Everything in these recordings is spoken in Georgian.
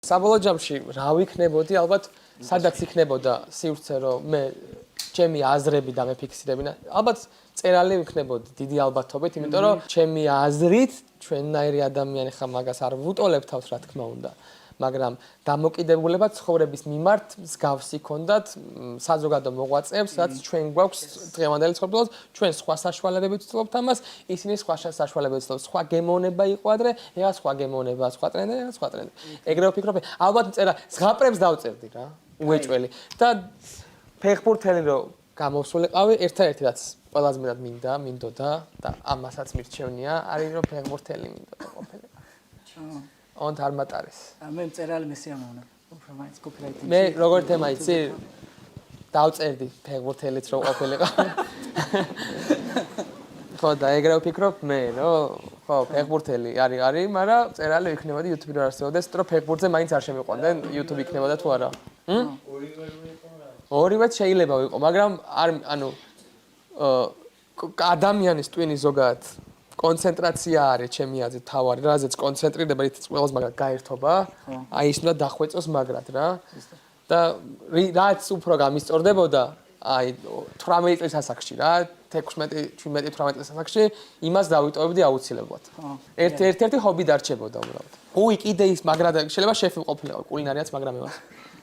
საბოლოო ჯამში რა ვიქნებოდი, ალბათ სადაც იქნებოდა სივრცე, რომ მე ჩემი აზრები და მეფიქსირებინა. ალბათ წერალი ვიქნებოდი დიდი ალბათობით, იმიტომ რომ ჩემი აზრით ჩვენნაირი ადამიანი ხა მაგას არ ვუტოლებთ თავს, რა თქმა უნდა. მაგრამ დამოკიდებულება ცხოვრების მიმართ მსგავსი ქონდათ საზოგადო მოღვაწეებს, რაც ჩვენ გვაქვს დღევანდელი ცხოვრებაში, ჩვენ სხვა საშუალებებით ვცდილობთ ამას, ისინი სხვა საშუალებებით ვცდილობთ. სხვა გემოვნება იყო ადრე, ეხლა სხვა გემოვნება, სხვა ტრენდი, სხვა ტრენდი. ეგრევე ვფიქრობ, ალბათ წერა ზღაპრებს დავწერდი რა, უეჭველი. და ფეხბურთელი რო გამოვსულიყავი, ერთადერთი რაც ყველაზე მეტად მინდოდა და ამასაც მირჩევნია, არის რომ ფეხბურთელი მინდოდა ყოფილიყო. On არ მატარეს. მე მწერალი მესიამოვნა. უფრო მაინც კოპირაიტინგი. მე როგორ თემა იცი? დავწერდი ფეხბურთელიც რო ყოფილიყო. ხო და ეგრევე ვფიქრობ მე, რომ ხო, ფეხბურთელი არის, მაგრამ წერალი იქნებოდა YouTube-ი რო არსებობდეს, რომ ფეხბურთზე მაინც არ შემიყვანდნენ, YouTube იქნებოდა თუ არა. ორივეც შეიძლება ვიყო, მაგრამ ანუ ადამიანის ტვინი ზოგადად კონცენტრაცია არის ჩემი აზრით თავარი, რაზეც კონცენტრირდება, ითიც ყველას მაგრამ გაერთობა. აი ის უნდა დახვეწოს მაგრად რა. და რაც უფრო გამისწორდებოდა, აი 18 წლის ასაკში რა, 16-17-18 წლის ასაკში, იმას დავიტოვებდი აუცილებლად. ერთ-ერთი ჰობი დარჩებოდა უბრალოდ. უი, კიდე ის მაგრად შეიძლება შეფილ ყოფილიყო კულინარიაც, მაგრამ მევას.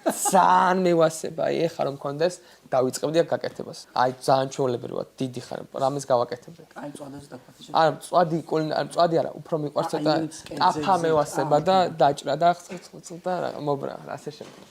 ძალიან მევასება, აი ეხა რომ მქონდეს, დავიწყებდი აქ გაკეთებას. აი ძალიან ჩვეულებრივად, დიდი ხარ, რამეს გავაკეთებდი. აი წვადაც დაგხვეწე. არა, წვადი არა, უფრო მიყვარს ცოტა ტაფა მევასება და დაჭრა და ხრწ და მობრა, ასე შემდეგ.